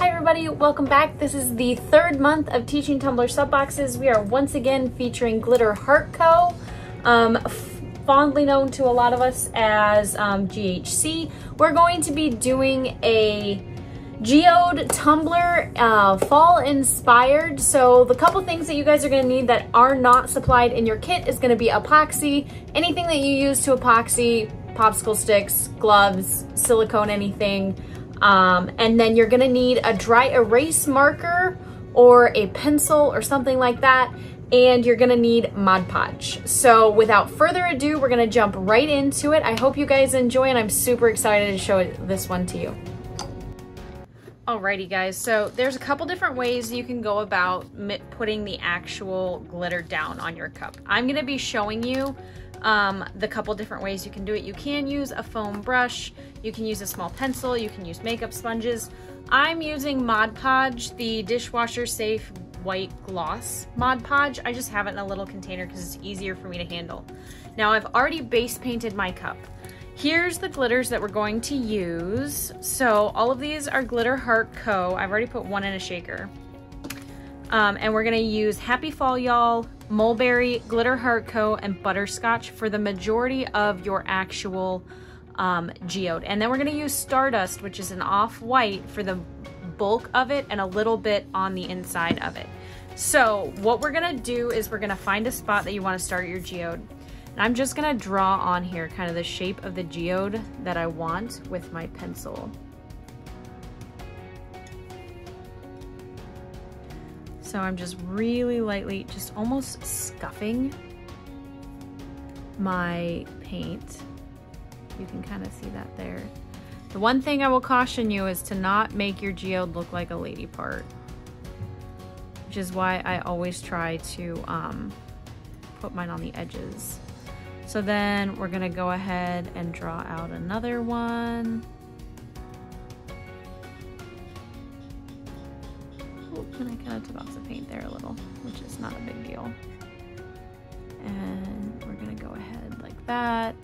Hi everybody, welcome back. This is the third month of teaching Tumbler sub boxes. We are once again featuring Glitter Heart Co., fondly known to a lot of us as GHC. We're going to be doing a Geode tumbler, fall inspired. So the couple things that you guys are going to need that are not supplied in your kit is going to be epoxy, anything that you use to epoxy, popsicle sticks, gloves, silicone, anything. And then you're gonna need a dry erase marker or a pencil or something like that, and you're gonna need Mod Podge. So without further ado, we're gonna jump right into it. I hope you guys enjoy, and I'm super excited to show this one to you. Alrighty guys, so there's a couple different ways you can go about putting the actual glitter down on your cup. I'm gonna be showing you the couple different ways you can do it. You can use a foam brush, you can use a small pencil, you can use makeup sponges. I'm using Mod Podge, the dishwasher safe white gloss Mod Podge. I just have it in a little container because it's easier for me to handle. Now I've already base painted my cup. Here's the glitters that we're going to use. So all of these are Glitter Heart Co. I've already put one in a shaker. And we're gonna use Happy Fall Y'all, Mulberry, Glitter Heart Co., and Butterscotch for the majority of your actual geode. And then we're gonna use Stardust, which is an off-white, for the bulk of it and a little bit on the inside of it. So what we're gonna do is we're gonna find a spot that you wanna start your geode. And I'm just gonna draw on here kind of the shape of the geode that I want with my pencil. So I'm just really lightly, just almost scuffing my paint. You can kind of see that there. The one thing I will caution you is to not make your geode look like a lady part, which is why I always try to put mine on the edges. So then we're gonna go ahead and draw out another one. And I kind of took off the paint there a little, which is not a big deal. And we're gonna go ahead like that.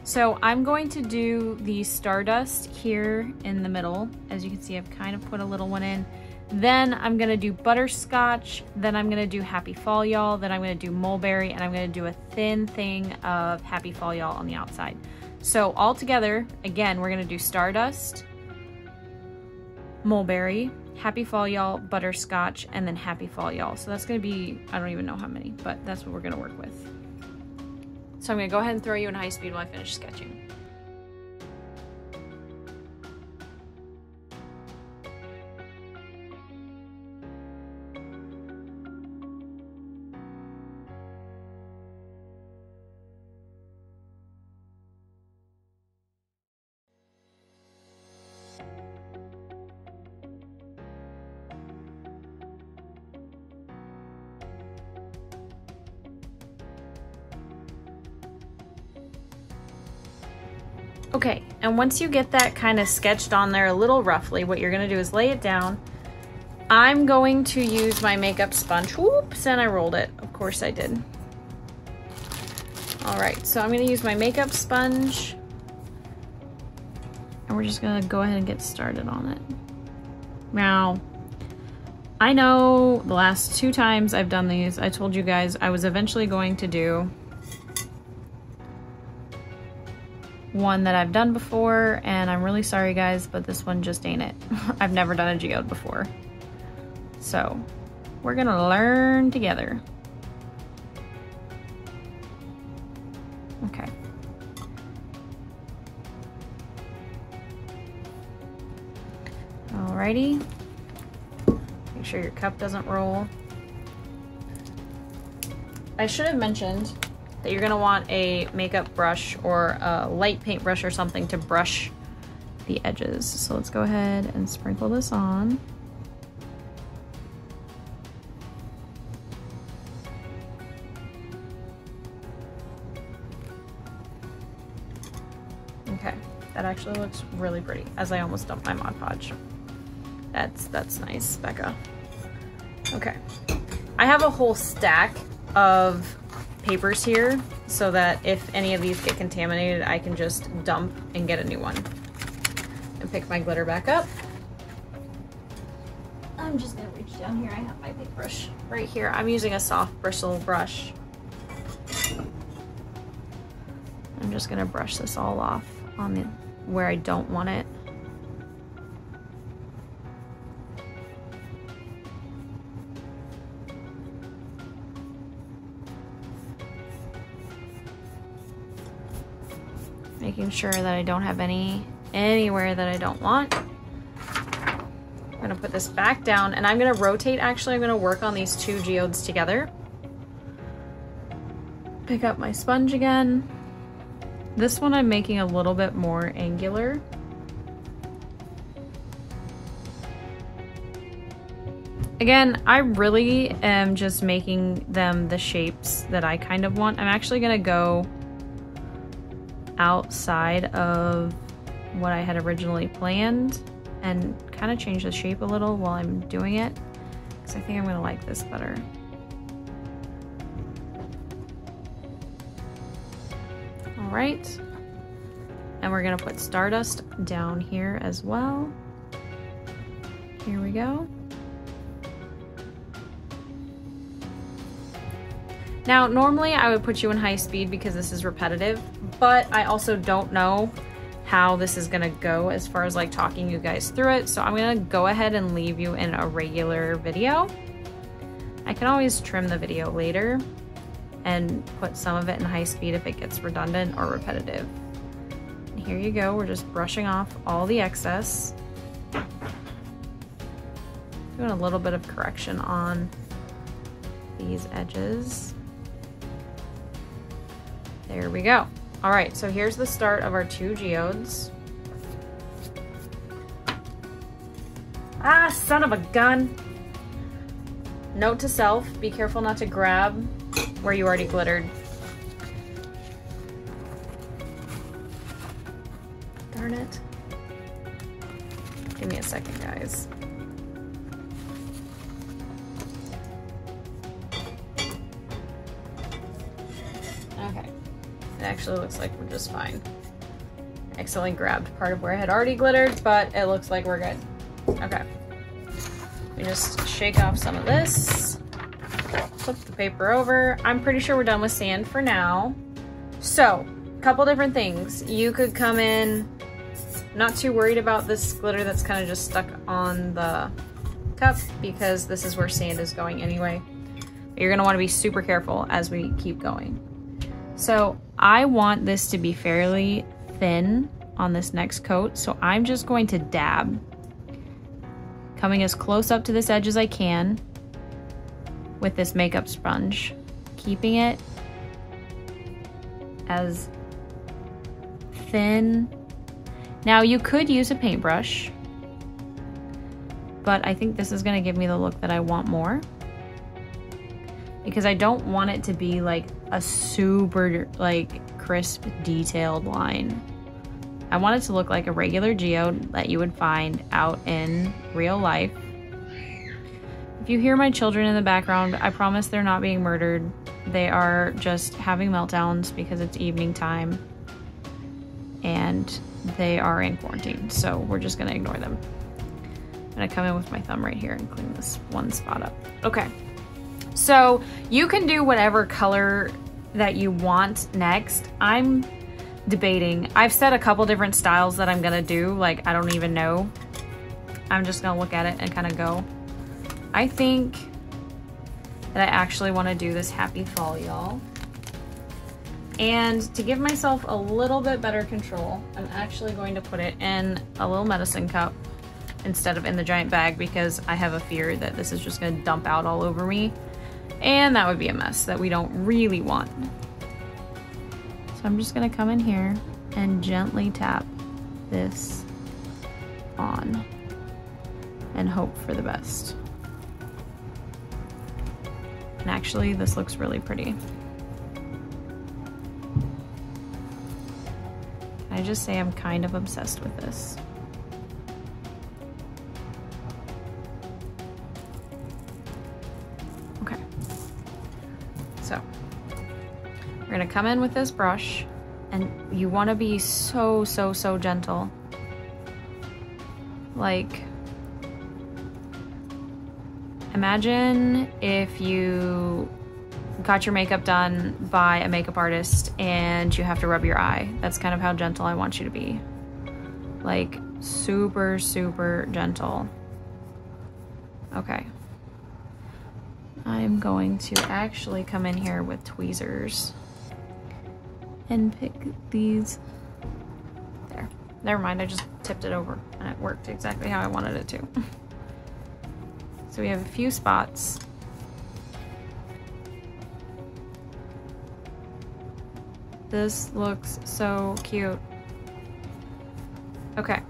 So I'm going to do the Stardust here in the middle. As you can see, I've kind of put a little one in. Then I'm gonna do Butterscotch, then I'm gonna do Happy Fall Y'all, then I'm gonna do Mulberry, and I'm gonna do a thin thing of Happy Fall Y'all on the outside. So all together, again, we're gonna do Stardust, Mulberry, Happy Fall Y'all, Butterscotch, and then Happy Fall Y'all. So that's gonna be, I don't even know how many, but that's what we're gonna work with. So I'm gonna go ahead and throw you in high speed while I finish sketching. Okay, and once you get that kind of sketched on there a little roughly, what you're gonna do is lay it down. I'm going to use my makeup sponge. Whoops, and I rolled it. Of course I did. All right, so I'm gonna use my makeup sponge, and we're just gonna go ahead and get started on it. Now, I know the last 2 times I've done these, I told you guys I was eventually going to do one that I've done before, and I'm really sorry guys, but this one just ain't it. I've never done a geode before. So we're gonna learn together. Okay. Alrighty. Make sure your cup doesn't roll. I should have mentioned that you're gonna want a makeup brush or a light paint brush or something to brush the edges. So let's go ahead and sprinkle this on. Okay, that actually looks really pretty, as I almost dumped my Mod Podge. That's nice, Becca. Okay, I have a whole stack of papers here so that if any of these get contaminated, I can just dump and get a new one. And pick my glitter back up. I'm just gonna reach down here. I have my paintbrush right here. I'm using a soft bristle brush. I'm just gonna brush this all off on the where I don't want it. Making sure that I don't have anywhere that I don't want. I'm gonna put this back down and I'm gonna rotate. Actually, I'm gonna work on these two geodes together. Pick up my sponge again. This one I'm making a little bit more angular. Again, I really am just making them the shapes that I kind of want. I'm actually gonna go outside of what I had originally planned and kind of change the shape a little while I'm doing it, because I think I'm gonna like this better. All right, and we're gonna put Stardust down here as well. Here we go. Now, normally I would put you in high speed because this is repetitive, but I also don't know how this is gonna go as far as like talking you guys through it. So I'm gonna go ahead and leave you in a regular video. I can always trim the video later and put some of it in high speed if it gets redundant or repetitive. And here you go, we're just brushing off all the excess. Doing a little bit of correction on these edges. There we go. All right, so here's the start of our two geodes. Ah, son of a gun. Note to self, be careful not to grab where you already glittered. Darn it. Give me a second, guys. Okay. It actually looks like we're just fine. I accidentally grabbed part of where I had already glittered, but it looks like we're good. Okay. We just shake off some of this. Flip the paper over. I'm pretty sure we're done with sand for now. So, a couple different things. You could come in not too worried about this glitter that's kind of just stuck on the cup because this is where sand is going anyway. But you're gonna wanna be super careful as we keep going. So I want this to be fairly thin on this next coat, so I'm just going to dab, coming as close up to this edge as I can with this makeup sponge, keeping it as thin. Now you could use a paintbrush, but I think this is gonna give me the look that I want more, because I don't want it to be like a super like crisp detailed line. I want it to look like a regular geode that you would find out in real life. If you hear my children in the background, I promise they're not being murdered. They are just having meltdowns because it's evening time and they are in quarantine, so we're just gonna ignore them. I'm gonna come in with my thumb right here and clean this one spot up. Okay. So you can do whatever color that you want next. I'm debating. I've set a couple different styles that I'm gonna do. Like, I don't even know. I'm just gonna look at it and kind of go. I think that I actually want to do this Happy Fall, y'all. And to give myself a little bit better control, I'm actually going to put it in a little medicine cup instead of in the giant bag, because I have a fear that this is just gonna dump out all over me. And that would be a mess that we don't really want. So I'm just gonna come in here and gently tap this on and hope for the best. And actually, this looks really pretty. Can I just say I'm kind of obsessed with this? Okay. So, we're gonna come in with this brush, and you wanna be so, so, so gentle. Like, Imagine if you got your makeup done by a makeup artist and you have to rub your eye. That's kind of how gentle I want you to be. Like super, super gentle. Okay. I'm going to actually come in here with tweezers and pick these. There. Never mind, I just tipped it over and it worked exactly how I wanted it to. So we have a few spots. This looks so cute. Okay.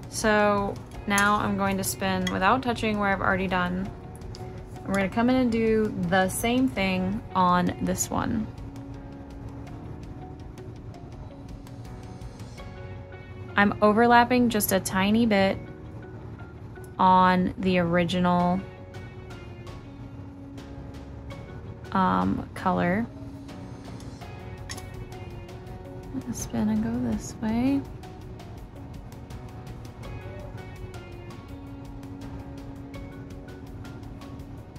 So now I'm going to spin without touching where I've already done. We're going to come in and do the same thing on this one. I'm overlapping just a tiny bit on the original color. I'm gonna spin and go this way.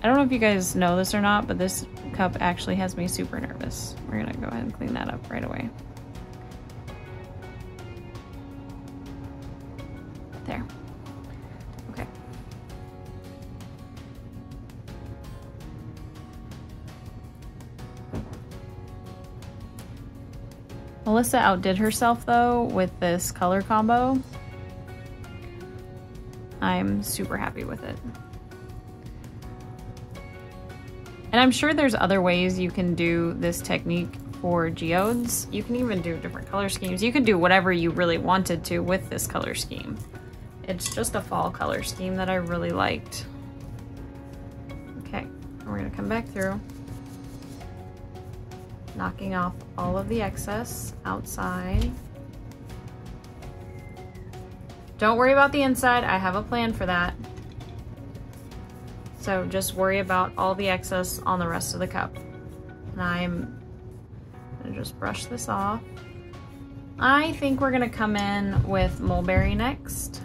I don't know if you guys know this or not, but this cup actually has me super nervous. We're gonna go ahead and clean that up right away. There. Okay. Melissa outdid herself though with this color combo. I'm super happy with it. And I'm sure there's other ways you can do this technique for geodes. You can even do different color schemes. You can do whatever you really wanted to with this color scheme. It's just a fall color scheme that I really liked. Okay, we're gonna come back through, knocking off all of the excess outside. Don't worry about the inside, I have a plan for that. So just worry about all the excess on the rest of the cup. And I'm gonna just brush this off. I think we're gonna come in with mulberry next.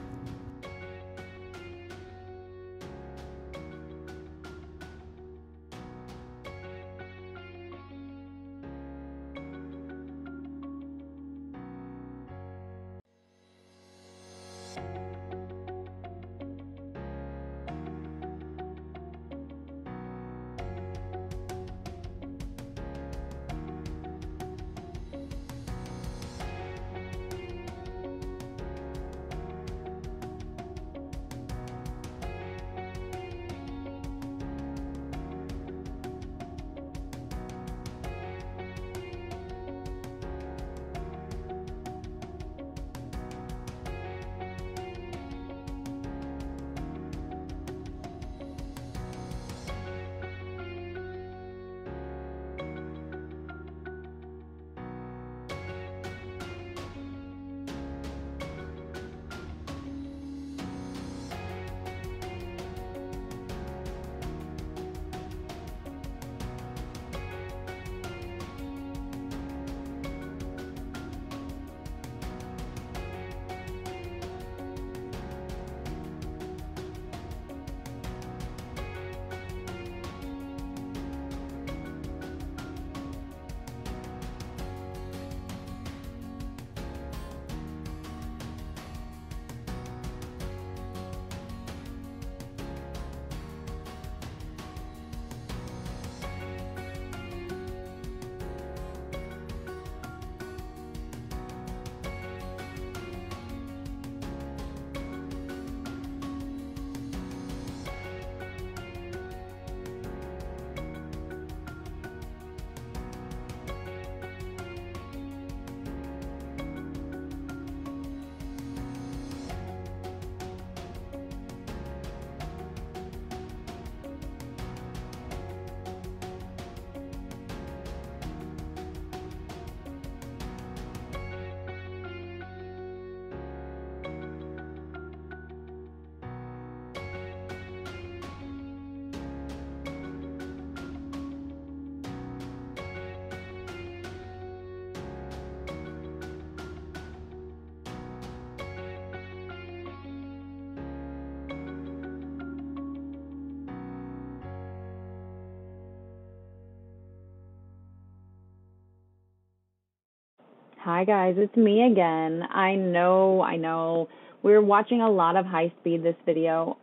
Hi guys, it's me again. I know. We're watching a lot of high speed this video.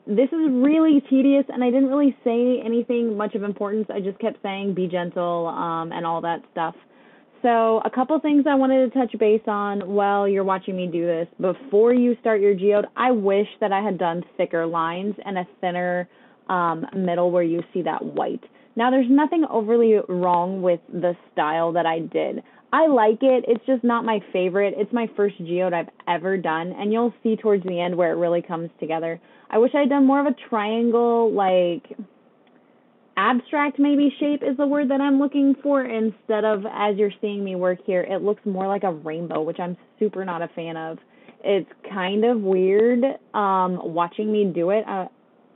This is really tedious and I didn't really say anything much of importance. I just kept saying be gentle and all that stuff. So a couple things I wanted to touch base on while you're watching me do this. Before you start your geode, I wish that I had done thicker lines and a thinner middle where you see that white. Now, there's nothing overly wrong with the style that I did. I like it. It's just not my favorite. It's my first geode I've ever done, and you'll see towards the end where it really comes together. I wish I'd done more of a triangle, like abstract maybe shape is the word that I'm looking for, instead of, as you're seeing me work here, it looks more like a rainbow, which I'm super not a fan of. It's kind of weird watching me do it.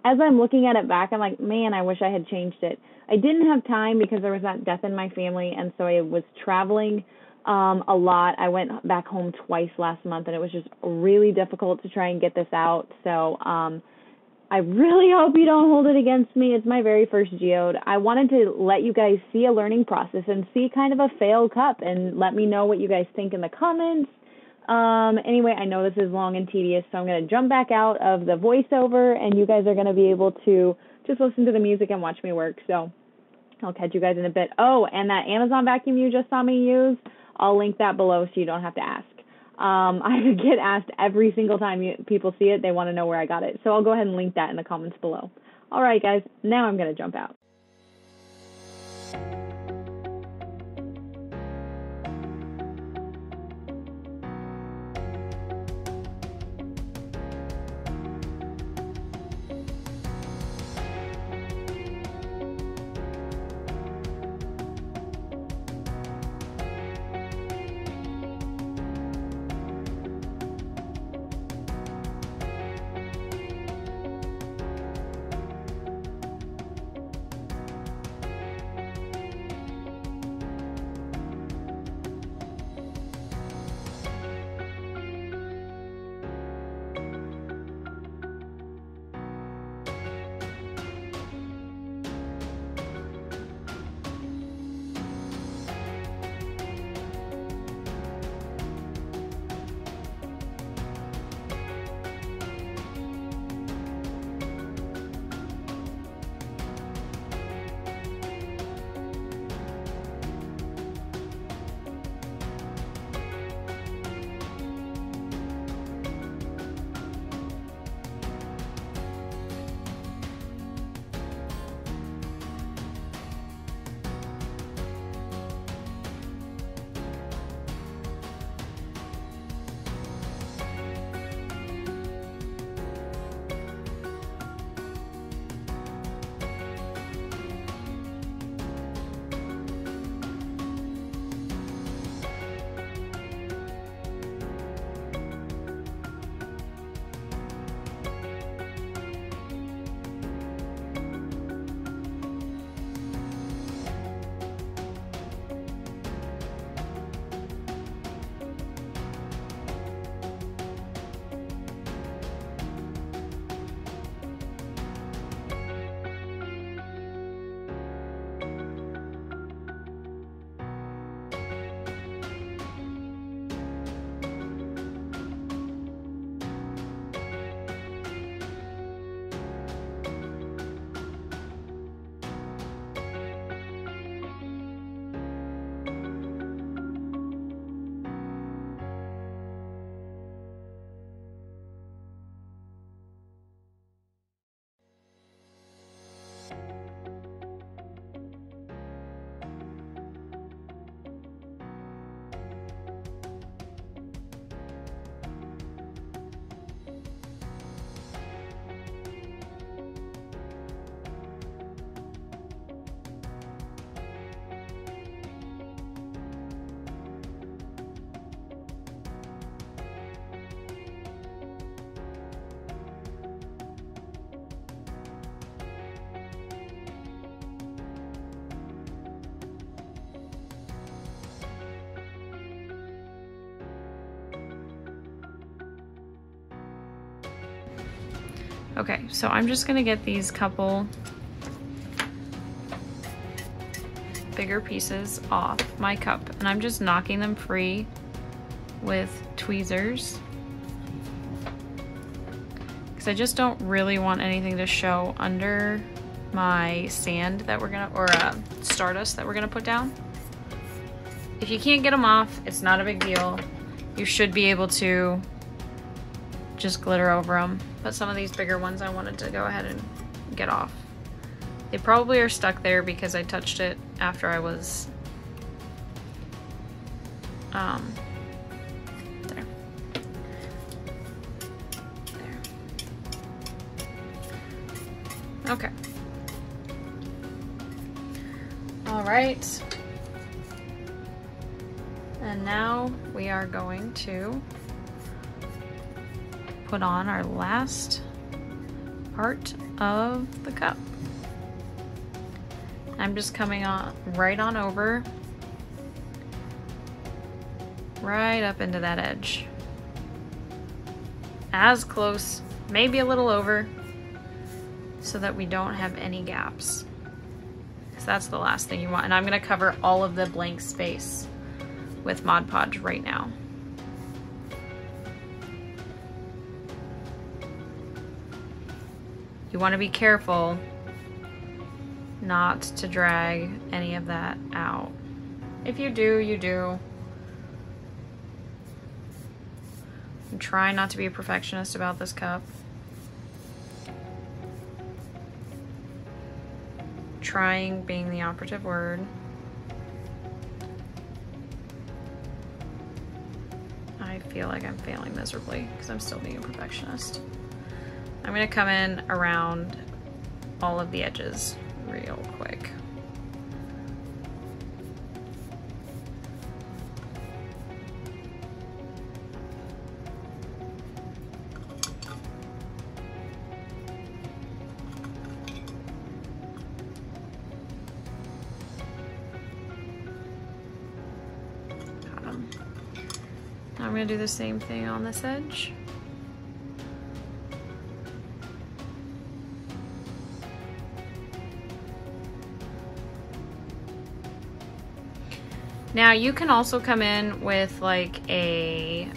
As I'm looking at it back, I'm like, man, I wish I had changed it. I didn't have time because there was that death in my family, and so I was traveling a lot. I went back home twice last month, and it was just really difficult to try and get this out. So I really hope you don't hold it against me. It's my very first geode. I wanted to let you guys see a learning process and see kind of a fail cup, and let me know what you guys think in the comments. Anyway, I know this is long and tedious, so I'm going to jump back out of the voiceover, and you guys are going to be able to just listen to the music and watch me work. So I'll catch you guys in a bit. Oh, and that Amazon vacuum you just saw me use, I'll link that below so you don't have to ask. I get asked every single time people see it. They want to know where I got it. So I'll go ahead and link that in the comments below. All right, guys, now I'm going to jump out. Okay, so I'm just gonna get these couple bigger pieces off my cup, and I'm just knocking them free with tweezers. Because I just don't really want anything to show under my sand that we're gonna, or stardust that we're gonna put down. If you can't get them off, it's not a big deal. You should be able to just glitter over them. But some of these bigger ones I wanted to go ahead and get off. They probably are stuck there because I touched it after I was there. Okay. All right. And now we are going to put on our last part of the cup. I'm just coming on right on over, right up into that edge. As close, maybe a little over, so that we don't have any gaps. Because that's the last thing you want. And I'm gonna cover all of the blank space with Mod Podge right now. You want to be careful not to drag any of that out. If you do, you do. I'm trying not to be a perfectionist about this cup. Trying being the operative word. I feel like I'm failing miserably because I'm still being a perfectionist. I'm gonna come in around all of the edges real quick. Now I'm gonna do the same thing on this edge. Now you can also come in with like a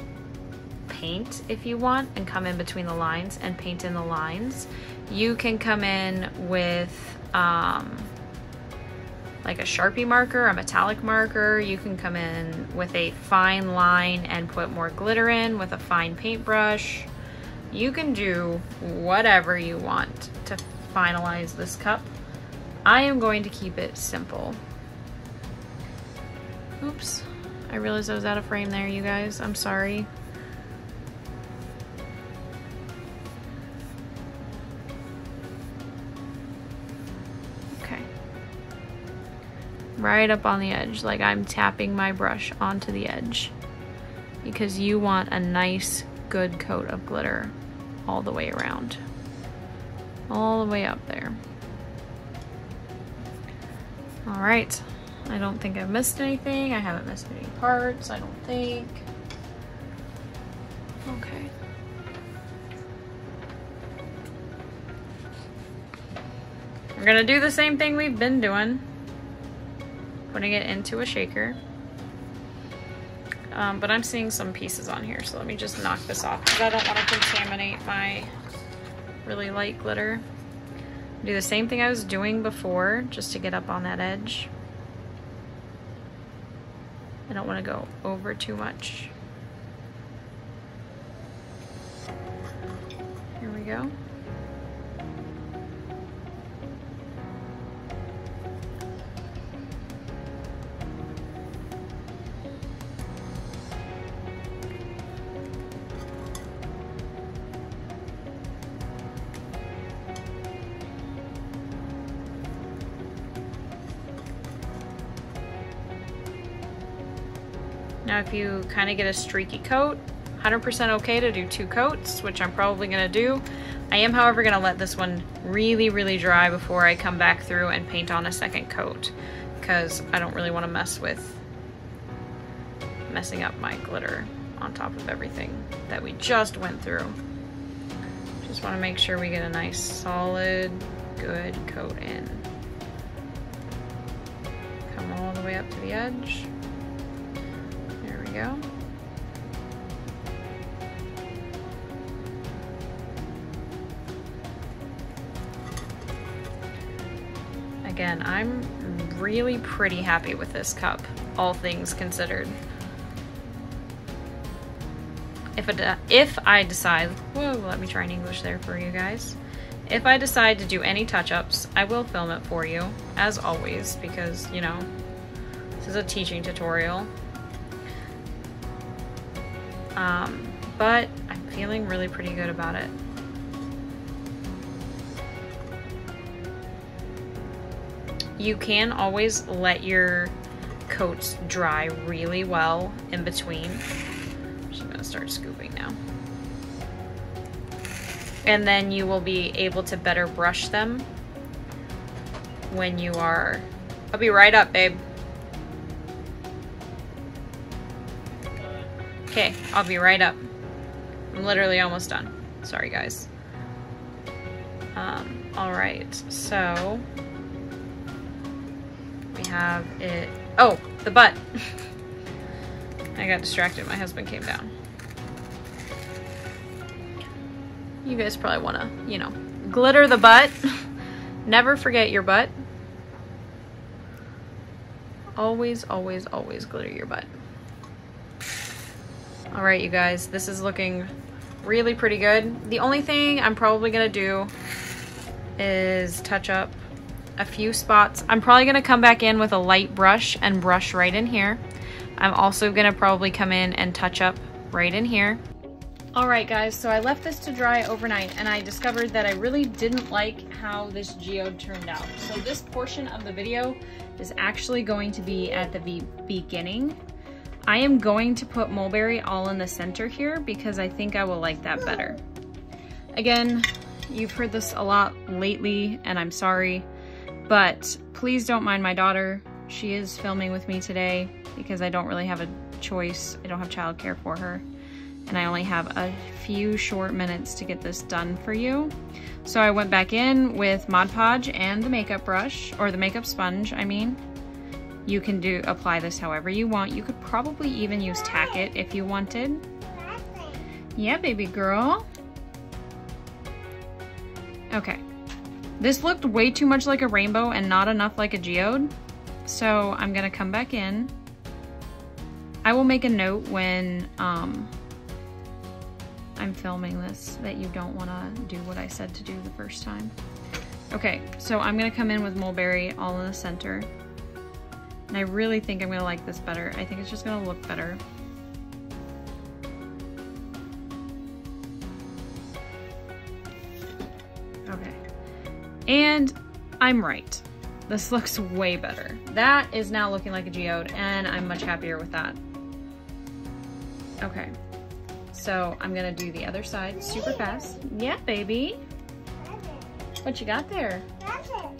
paint if you want and come in between the lines and paint in the lines. You can come in with like a Sharpie marker, a metallic marker. You can come in with a fine line and put more glitter in with a fine paintbrush. You can do whatever you want to finalize this cup. I am going to keep it simple. Oops, I realized I was out of frame there, you guys. I'm sorry. Okay. Right up on the edge, like I'm tapping my brush onto the edge. Because you want a nice, good coat of glitter all the way around. All the way up there. All right. I don't think I've missed anything. I haven't missed any parts, I don't think. Okay. We're gonna do the same thing we've been doing. Putting it into a shaker. But I'm seeing some pieces on here, so let me just knock this off because I don't want to contaminate my really light glitter. Do the same thing I was doing before, just to get up on that edge. I don't want to go over too much. Here we go. Now if you kind of get a streaky coat, 100% okay to do 2 coats, which I'm probably going to do. I am, however, going to let this one really, really dry before I come back through and paint on a second coat, because I don't really want to mess with messing up my glitter on top of everything that we just went through. Just want to make sure we get a nice, solid, good coat in. Come way up to the edge. There we go. Again, I'm really pretty happy with this cup, all things considered. If I decide, whoa, let me try in English there for you guys. If I decide to do any touch-ups, I will film it for you, as always, because, you know, this is a teaching tutorial. But I'm feeling really pretty good about it. You can always let your coats dry really well in between. I'm just gonna start scooping now. And then you will be able to better brush them when you are... I'll be right up, babe. Okay, I'll be right up. I'm literally almost done. Sorry, guys. All right, so we have it. Oh, the butt. I got distracted. My husband came down. You guys probably want to, you know, glitter the butt. Never forget your butt. Always, always, always glitter your butt. All right, you guys, this is looking really pretty good. The only thing I'm probably gonna do is touch up a few spots. I'm probably gonna come back in with a light brush and brush right in here. I'm also gonna probably come in and touch up right in here. All right, guys, so I left this to dry overnight and I discovered that I really didn't like how this geode turned out. So this portion of the video is actually going to be at the beginning. I am going to put mulberry all in the center here because I think I will like that better. Again, you've heard this a lot lately and I'm sorry, but please don't mind my daughter. She is filming with me today because I don't really have a choice. I don't have childcare for her. And I only have a few short minutes to get this done for you. So I went back in with Mod Podge and the makeup brush, or the makeup sponge, I mean. You can apply this however you want. You could probably even use Tack It if you wanted. Yeah, baby girl. Okay. This looked way too much like a rainbow and not enough like a geode. So I'm gonna come back in. I will make a note when I'm filming this that you don't wanna do what I said to do the first time. Okay, so I'm gonna come in with mulberry all in the center. And I really think I'm gonna like this better. I think it's just gonna look better. Okay, and I'm right. This looks way better. That is now looking like a geode and I'm much happier with that. Okay, so I'm gonna do the other side super fast. Yeah, baby. What you got there?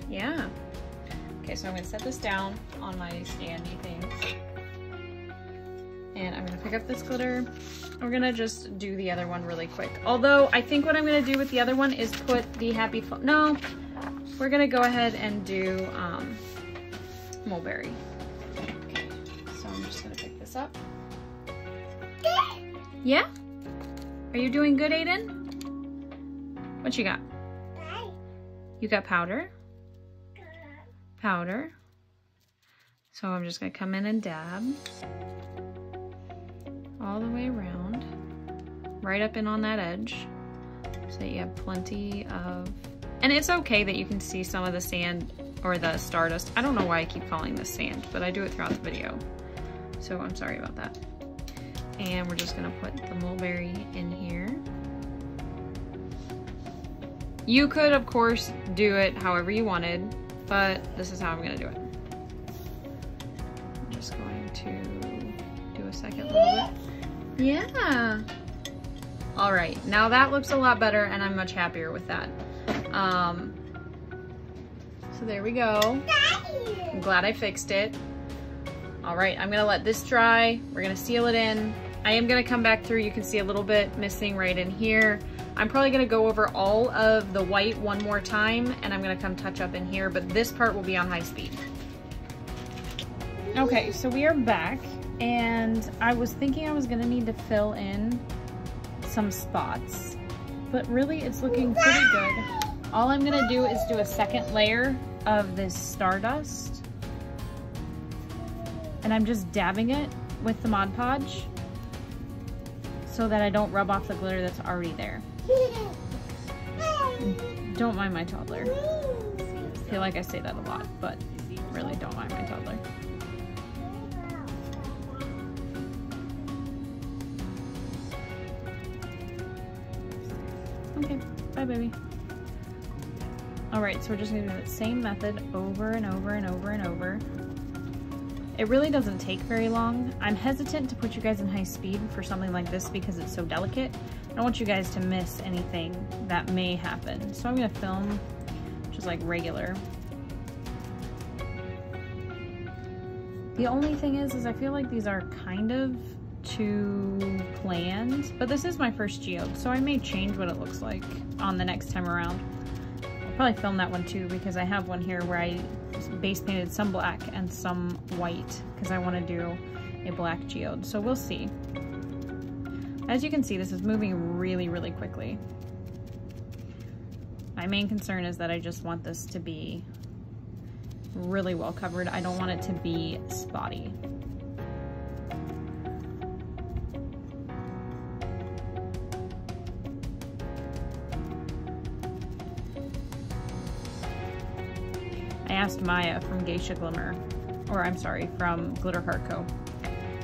Yeah. Okay, so I'm gonna set this down on my standy things. And I'm gonna pick up this glitter. We're gonna just do the other one really quick. Although, I think what I'm gonna do with the other one is put the happy, no, we're gonna go ahead and do mulberry. Okay, so I'm just gonna pick this up. Yeah? Are you doing good, Aiden? What you got? You got powder? Powder. So I'm just gonna come in and dab all the way around, right up in on that edge, so that you have plenty of, and it's okay that you can see some of the sand or the stardust. I don't know why I keep calling this sand, but I do it throughout the video, so I'm sorry about that. And we're just gonna put the mulberry in here. You could, of course, do it however you wanted, but this is how I'm gonna do it. I'm just going to do a second little bit. Yeah. All right, now that looks a lot better and I'm much happier with that. So there we go. I'm glad I fixed it. All right, I'm gonna let this dry. We're gonna seal it in. I am gonna come back through. You can see a little bit missing right in here. I'm probably gonna go over all of the white one more time and I'm gonna come touch up in here, but this part will be on high speed. Okay, so we are back, and I was thinking I was gonna need to fill in some spots, but really it's looking pretty good. All I'm gonna do is do a second layer of this stardust, and I'm just dabbing it with the Mod Podge so that I don't rub off the glitter that's already there. Don't mind my toddler. I feel like I say that a lot, but really don't mind my toddler. Okay, bye baby. Alright, so we're just gonna do the same method over and over and over and over. It really doesn't take very long. I'm hesitant to put you guys in high speed for something like this because it's so delicate. I don't want you guys to miss anything that may happen. So I'm gonna film just like regular. The only thing is I feel like these are kind of too planned, but this is my first geode, so I may change what it looks like on the next time around. I'll probably film that one too because I have one here where I base painted some black and some white because I want to do a black geode, so we'll see. As you can see, this is moving really, really quickly. My main concern is that I just want this to be really well covered. I don't want it to be spotty. I asked Maya from Geisha Glimmer, or I'm sorry, from Glitter Heart Co.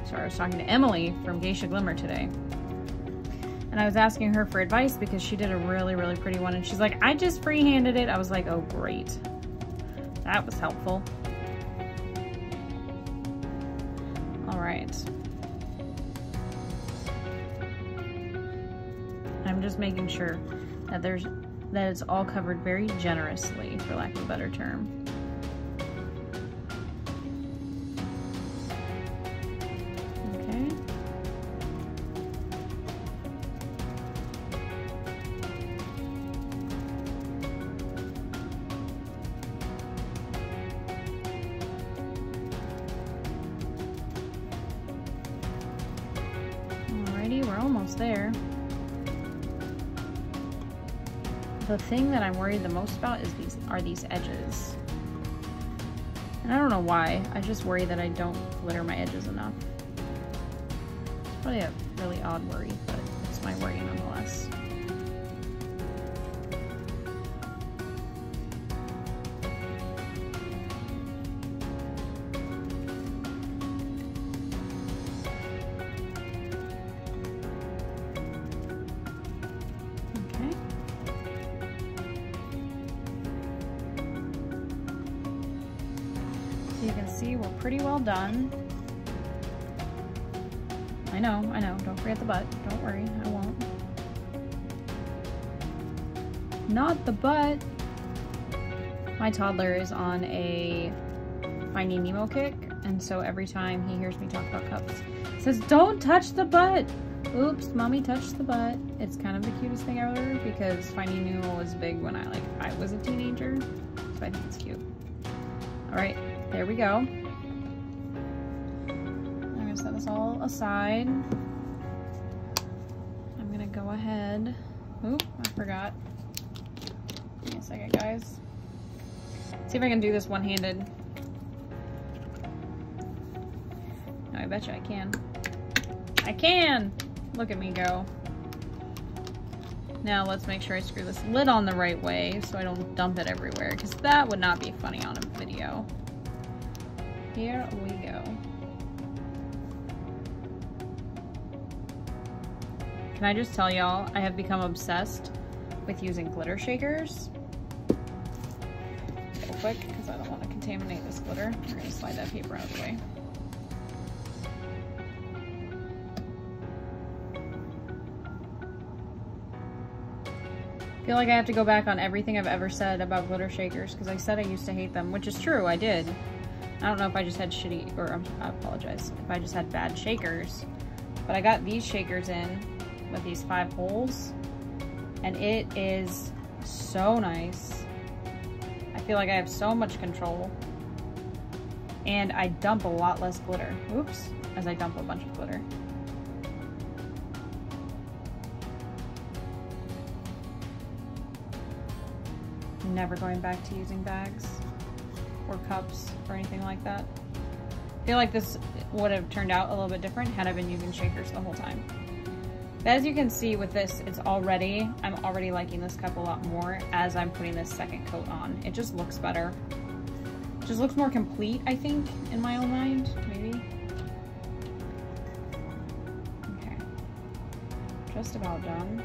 Sorry, I was talking to Emily from Geisha Glimmer today. And I was asking her for advice because she did a really, really pretty one. And she's like, I just freehanded it. I was like, oh, great. That was helpful. All right. I'm just making sure that it's all covered very generously, for lack of a better term. We're almost there. The thing that I'm worried the most about is these edges. And I don't know why. I just worry that I don't glitter my edges enough. Probably a really odd worry, but it's my worry nonetheless. You can see we're pretty well done. I know, don't forget the butt. Don't worry, I won't. Not the butt. My toddler is on a Finding Nemo kick, and so every time he hears me talk about cups, he says, don't touch the butt! Oops, mommy touched the butt. It's kind of the cutest thing ever because Finding Nemo was big when I was a teenager, so I think it's cute. Alright. There we go. I'm gonna set this all aside. I'm gonna go ahead. Oop, I forgot. Give me a second, guys. See if I can do this one-handed. No, I bet you I can. I can! Look at me go. Now let's make sure I screw this lid on the right way so I don't dump it everywhere, because that would not be funny on a video. Here we go. Can I just tell y'all, I have become obsessed with using glitter shakers. Real quick, because I don't want to contaminate this glitter. We're going to slide that paper out of the way. I feel like I have to go back on everything I've ever said about glitter shakers, because I said I used to hate them, which is true, I did. I don't know if I just had shitty, or I apologize, if I just had bad shakers. But I got these shakers in with these 5 holes, and it is so nice. I feel like I have so much control. and I dump a lot less glitter. Oops, as I dump a bunch of glitter. Never going back to using bags or cups or anything like that. I feel like this would have turned out a little bit different had I been using shakers the whole time. But as you can see with this, I'm already liking this cup a lot more as I'm putting this second coat on. It just looks better. It just looks more complete, I think, in my own mind, maybe. Okay, just about done.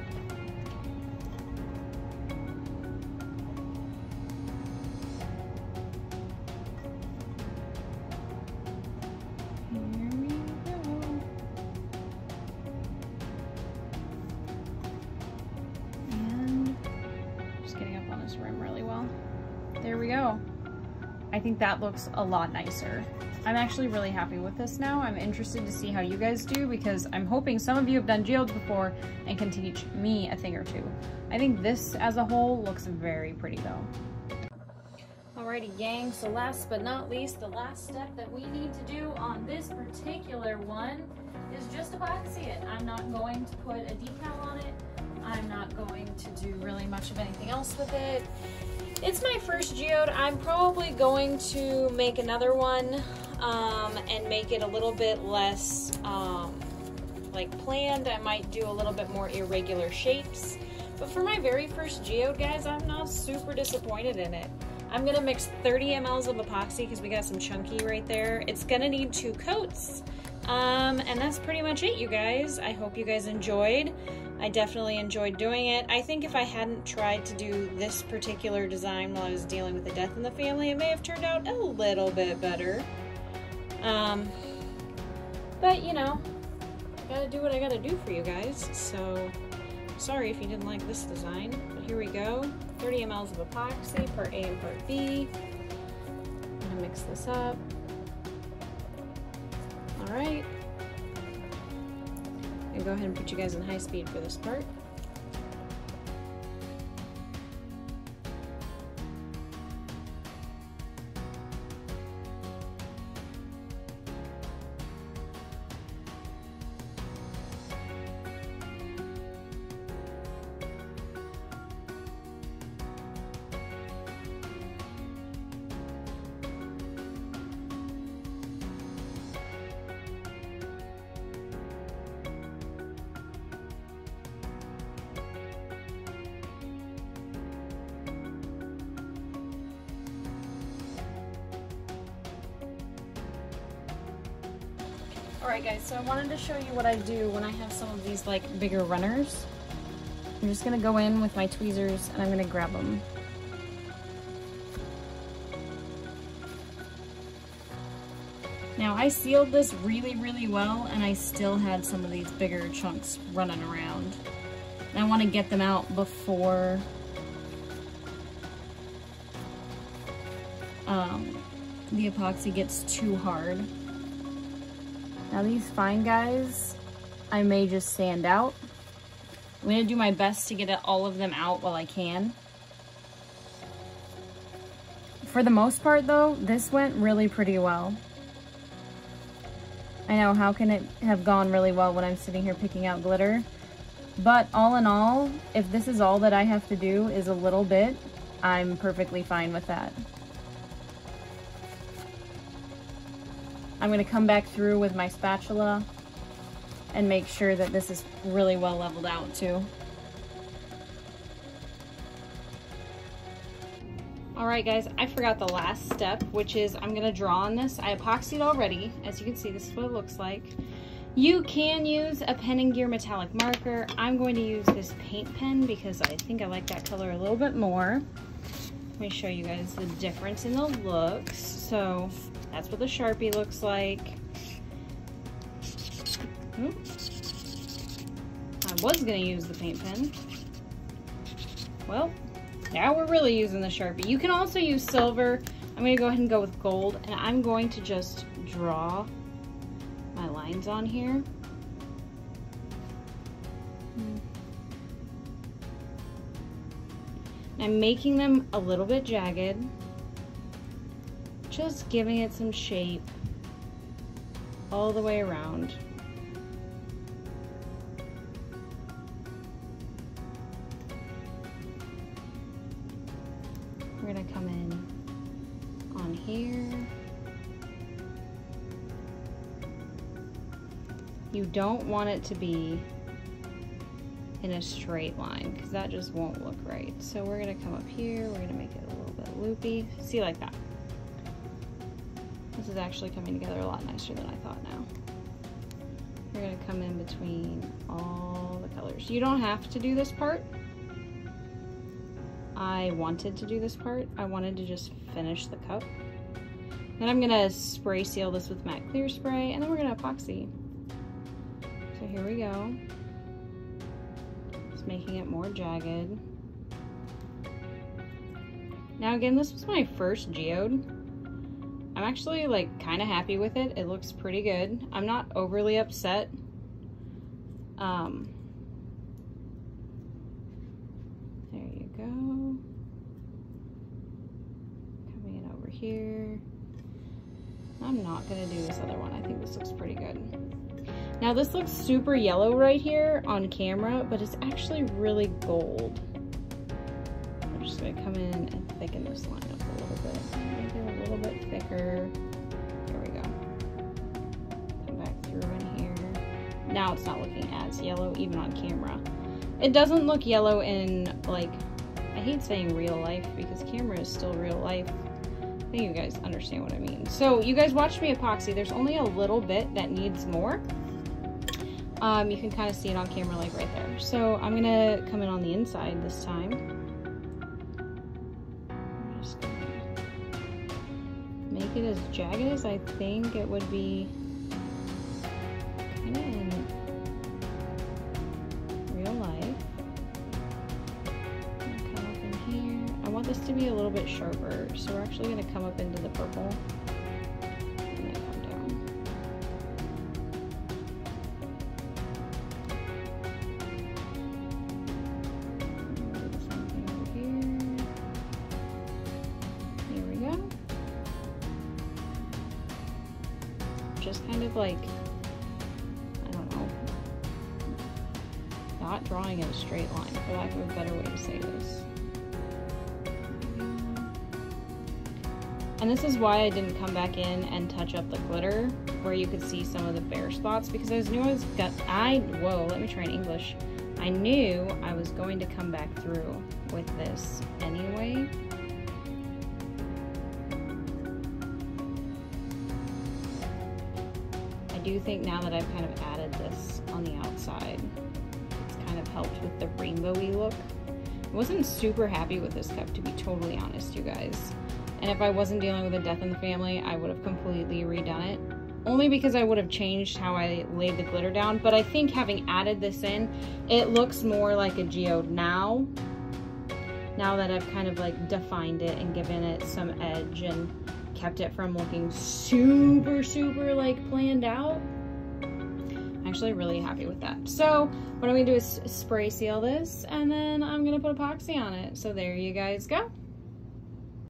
Rim really well. There we go. I think that looks a lot nicer. I'm actually really happy with this now. I'm interested to see how you guys do because I'm hoping some of you have done geodes before and can teach me a thing or two. I think this as a whole looks very pretty though. Alrighty gang, so last but not least, the last step that we need to do on this particular one is just epoxy it. I'm not going to put a decal on it. I'm not going to do really much of anything else with it. It's my first geode. I'm probably going to make another one and make it a little bit less like planned. I might do a little bit more irregular shapes. But for my very first geode, guys, I'm not super disappointed in it. I'm gonna mix 30 mLs of epoxy because we got some chunky right there. It's gonna need 2 coats. And that's pretty much it, you guys. I hope you guys enjoyed. I definitely enjoyed doing it. I think if I hadn't tried to do this particular design while I was dealing with the death in the family, it may have turned out a little bit better. But you know, I gotta do what I gotta do for you guys. So, sorry if you didn't like this design, but here we go. 30 mLs of epoxy, part A and part B. I'm gonna mix this up. All right. And go ahead and put you guys in high speed for this part. Alright guys, so I wanted to show you what I do when I have some of these like bigger runners. I'm just going to go in with my tweezers and I'm going to grab them. Now I sealed this really, really well and I still had some of these bigger chunks running around. And I want to get them out before the epoxy gets too hard. Now these fine guys, I may just sand out. I'm gonna do my best to get all of them out while I can. For the most part though, this went really pretty well. I know, how can it have gone really well when I'm sitting here picking out glitter? But all in all, if this is all that I have to do is a little bit, I'm perfectly fine with that. I'm going to come back through with my spatula and make sure that this is really well leveled out too. Alright guys, I forgot the last step, which is I'm going to draw on this. I epoxied already. As you can see, this is what it looks like. You can use a Pen and Gear metallic marker. I'm going to use this paint pen because I think I like that color a little bit more. Let me show you guys the difference in the looks. So that's what the Sharpie looks like. I was gonna use the paint pen. Well, now we're really using the Sharpie. You can also use silver. I'm gonna go ahead and go with gold, and I'm going to just draw my lines on here. I'm making them a little bit jagged, just giving it some shape all the way around. We're gonna come in on here. You don't want it to be in a straight line because that just won't look right. So we're gonna come up here, we're gonna make it a little bit loopy. See, like that. This is actually coming together a lot nicer than I thought now. We're gonna come in between all the colors. You don't have to do this part. I wanted to do this part. I wanted to just finish the cup. Then I'm gonna spray seal this with matte clear spray, and then we're gonna epoxy. So here we go. Just making it more jagged. Now again, this was my first geode. I'm actually like kind of happy with it. It looks pretty good. I'm not overly upset. There you go. Coming in over here. I'm not gonna do this other one. I think this looks pretty good. Now this looks super yellow right here on camera, but it's actually really gold. I'm just gonna come in and thicken this line up a little bit. Make it a little bit thicker. There we go. Come back through in here. Now it's not looking as yellow even on camera. It doesn't look yellow in, like, I hate saying real life because camera is still real life. I think you guys understand what I mean. So you guys watched me epoxy. There's only a little bit that needs more. You can kind of see it on camera like right there. So I'm gonna come in on the inside this time. I'm just gonna make it as jagged as I think it would be kind of in real life. I'm gonna come up in here. I want this to be a little bit sharper, so we're actually gonna come up into the purple. Just kind of like, I don't know, not drawing in a straight line, for lack of a better way to say this. And this is why I didn't come back in and touch up the glitter where you could see some of the bare spots, because I knew whoa, let me try in English. I knew I was going to come back through with this anyway. I do think now that I've kind of added this on the outside, it's kind of helped with the rainbowy look. I wasn't super happy with this cup, to be totally honest, you guys. And if I wasn't dealing with a death in the family, I would have completely redone it. Only because I would have changed how I laid the glitter down. But I think having added this in, it looks more like a geode now. Now that I've kind of like defined it and given it some edge and kept it from looking super, super like planned out. I'm actually really happy with that. So what I'm gonna do is spray seal this, and then I'm gonna put epoxy on it. So there you guys go.